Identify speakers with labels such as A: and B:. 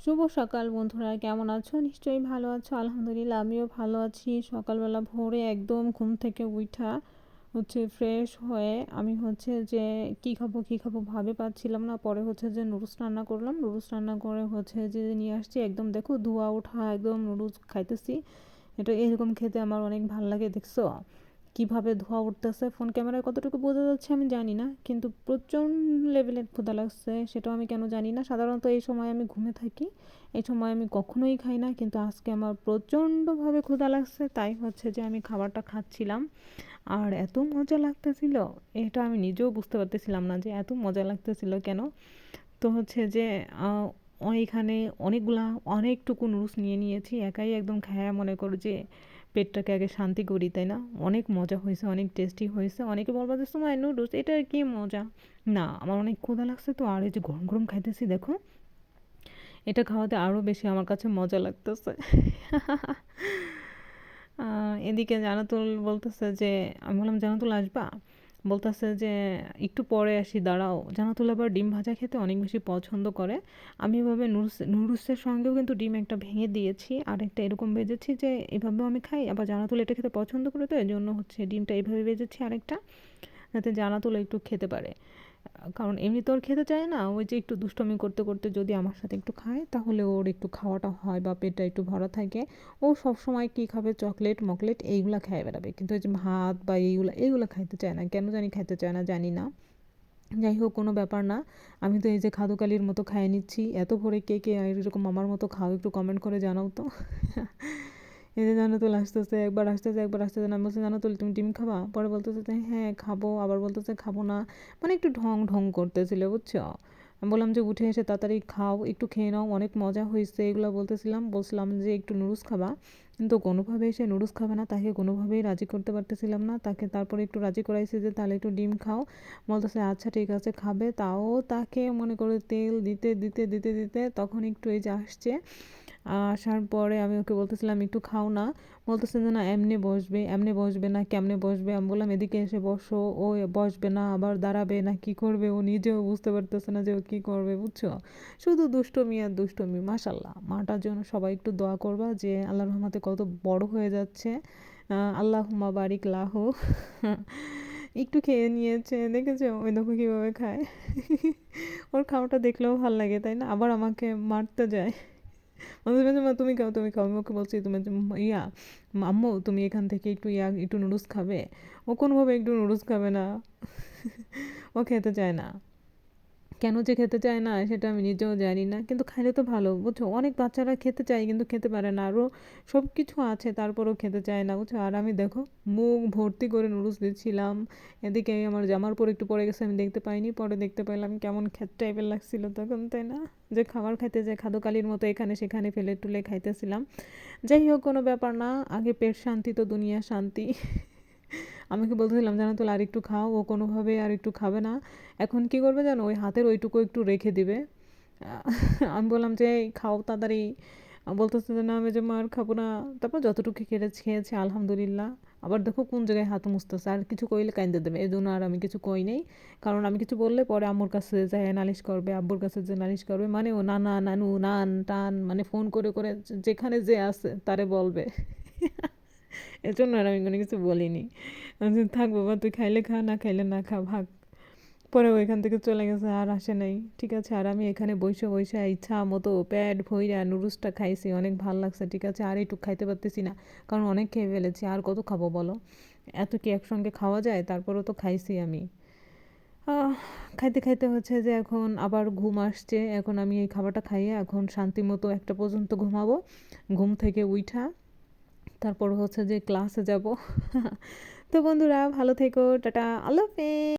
A: শুভ সকাল বন্ধুরা, কেমন আছো? নিশ্চয়ই ভালো আছো। আলহামদুলিল্লাহ আমিও ভালো আছি। সকালবেলা ভোরে একদম ঘুম থেকে উঠা ফ্রেশ হয়ে আমি যে কী খাবো ভাবে পাচ্ছিলাম না। পরে যে নুডলস রান্না করলাম। নুডলস রান্না করে যে নিয়ে আসছি, একদম দেখো ধোয়া ওঠা একদম নুডলস খাইতেছি। এটা এরকম খেতে আমার অনেক ভালো লাগে। দেখছো কিভাবে ধোয়া উঠতেছে? ফোন ক্যামেরায় কতটুকু বোঝা যাচ্ছে আমি জানি না, কিন্তু প্রচণ্ড লেভেলের ক্ষুধা লাগছে। সেটাও আমি কেন জানি না। সাধারণত এই সময় আমি ঘুমে থাকি, এই সময় আমি কখনোই খাই না, কিন্তু আজকে আমার প্রচণ্ডভাবে ক্ষুধা লাগছে। তাই যে আমি খাবারটা খাচ্ছিলাম, আর এত মজা লাগতেছিল, এটা আমি নিজেও বুঝতে পারতেছিলাম না যে এত মজা লাগতেছিল কেন। তো যে এখানে অনেকটুকু নুডলস নিয়ে নিয়েছি, একাই একদম খায়া মনে করো যে পেটটাকে আগে শান্তি করি, তাই না? অনেক মজা হয়েছে, অনেক টেস্টি হয়েছে। অনেকে বলবা যে সময় নুডলস এটা কি মজা, না আমার অনেক ক্ষুধা লাগছে তো। আর এই যে গরম গরম খাইতেছি দেখো, এটা খাওয়াতে আরও বেশি আমার কাছে মজা লাগতেছে। এদিকে জানাতুল বলতেছে যে, আমি বললাম জানাতুল আসবা? বলতেছে যে একটু পরে আসি, দাঁড়াও। জানাতুল আবার ডিম ভাজা খেতে অনেক বেশি পছন্দ করে। আমি এভাবে নুডলসের সঙ্গেও কিন্তু ডিম একটা ভেঙে দিয়েছি, আর একটা এরকম ভেজেছি যে এভাবেও আমি খাই। আবার জানাতুল এটা খেতে পছন্দ করে, তো এই জন্য ডিমটা এইভাবে ভেজেছি আরেকটা, যাতে জানাতুল একটু খেতে পারে। কারণ এমনি তো ওর খেতে চায় না, ওই যে একটু দুষ্টুমি করতে করতে যদি আমার সাথে একটু খায়, তাহলে ওর একটু খাওয়াটা হয় বা পেটটা একটু ভরা থাকে। ও সবসময় কী খাবে? চকলেট মকলেট এইগুলা খেয়ে বেড়াবে, কিন্তু ওই যে ভাত বা এইগুলো খাইতে চায় না। কেন জানি খাইতে চায় না, জানি না। যাই হোক, কোনো ব্যাপার না। আমি তো এই যে খাদুকালির মতো খাইয়ে নিচ্ছি। এত ভোরে কে কে এরকম আমার মতো খাও, একটু কমেন্ট করে জানাও তো। এই যে জানাতুল আসতেছে, একবার আসতেছে একবার আসতেছে না। আমি বলছি জানাতুল তুমি ডিম খাবা? পরে বলতেছে যে হ্যাঁ খাবো, আবার বলতেছে খাবো না। মানে একটু ঢং ঢং করতেছিল, বুঝছো? আমি বললাম যে উঠে এসে তাড়াতাড়ি খাও, একটু খেয়ে নাও, অনেক মজা হয়েছে। এগুলো বলছিলাম যে একটু নুডলস খাবা, কিন্তু কোনোভাবেই সে নুডলস খাবে না। তাকে কোনোভাবেই রাজি করতে পারতেছিলাম না। তাকে তারপরে একটু রাজি করাইছি যে তাহলে একটু ডিম খাও। বলতেছে আচ্ছা ঠিক আছে খাবে। তাও তাকে মনে করে তেল দিতে দিতে দিতে দিতে তখন একটু এই যে আসছে। আসার পরে আমি ওকে বলতেছিলাম একটু খাও না। বলতেছে যে না এমনি বসবে, এমনি বসবে না কেমনে বসবে? আমি বললাম এদিকে এসে বসো। ও বসবে না, আবার দাঁড়াবে না কি করবে, ও নিজেও বুঝতে পারতেছে না যে ও কী করবে, বুঝছো? শুধু দুষ্টমি আর দুষ্টমি। মাশাল্লাহ, মাটার জন্য সবাই একটু দোয়া করবা যে আল্লাহর রহমতে কত বড় হয়ে যাচ্ছে। আল্লাহুম্মা বারিক লাহু। একটু খেয়ে নিয়েছে, দেখেছো? ওই দেখো কীভাবে খায়। ওর খাওয়াটা দেখলেও ভাল লাগে, তাই না? আবার আমাকে মারতে যায়। মাঝে মাঝে মা তুমি খাও তুমি খাও। আমি ওকে বলছি তুমি ইয়া আম্মু তুমি এখান থেকে একটু নুডলস খাবে। ও কোনোভাবে একটু নুডলস খাবে না। ও খেতে চায় না। কেন যে খেতে চায় না সেটা আমি নিজেও জানি না, কিন্তু খাইলে তো ভালো, বুঝছো? অনেক বাচ্চারা খেতে চায় কিন্তু খেতে পারে না। আরও সব কিছু আছে তারপরেও খেতে চায় না, বুঝছো? আর আমি দেখো মুখ ভর্তি করে নুডলস দিচ্ছিলাম। এদিকে আমার জামার পর একটু পড়ে গেছে, আমি দেখতে পাইনি, পরে দেখতে পেলাম। কেমন খেতে টাইপের লাগছিল তখন, তাই না? যে খাবার খাইতে যায় খাদোকালির মতো এখানে সেখানে ফেলে টুলে খাইতেছিলাম। যাই হোক, কোনো ব্যাপার না। আগে পেট শান্তি তো দুনিয়া শান্তি। আমাকে বলতেছিলাম জানো তো আর একটু খাও, ও কোনোভাবে আর একটু খাবে না। এখন কি করবে জানো? ওই হাতের ওইটুকু একটু রেখে দিবে। আমি বললাম যে "এই খাও তাড়াতাড়ি"। বলতেছে যে না আমি যে মার খাবো না। তারপর যতটুকু খেয়েছে আলহামদুলিল্লাহ। আবার দেখো কোন জায়গায় হাত মুছতেছে, আর কিছু কইলে কাইন্দে দেবে, এই জন্য আর আমি কিছু কই নেই। কারণ আমি কিছু বললে পরে আম্মুর কাছে যায় নালিশ করবে, আব্বুর কাছে যে নালিশ করবে, মানে ও নানা নানু নান টান মানে ফোন করে করে যেখানে যে আছে তারে বলবে। এজন্য আর আমি কোনো কিছু বলিনি। আমি বলছি, থাক বাবা তুই খাইলে খা, না খাইলে না খা, ভাগ। পরে ওইখান থেকে চলে গেছে, আর আসে নাই। ঠিক আছে, আর আমি এখানে বসে বসে ইচ্ছা মতো পেট ভইরা নুডলসটা খাইছি, অনেক ভাল লাগছে। ঠিক আছে, আর একটু খাইতে পারতেছি না, কারণ অনেক খেয়ে ফেলেছি। আর কত খাবো বলো? এত কি একসঙ্গে খাওয়া যায়? তারপরেও তো খাইছি আমি। আহ, খাইতে খাইতে যে এখন আবার ঘুম আসছে। এখন আমি এই খাবারটা খাইয়ে এখন শান্তি মতো 1টা পর্যন্ত ঘুমাবো। ঘুম থেকে উইঠা তারপর যে ক্লাসে যাব। তো বন্ধুরা ভালো থেকো, টাটা, আল্লাহ হাফেজ।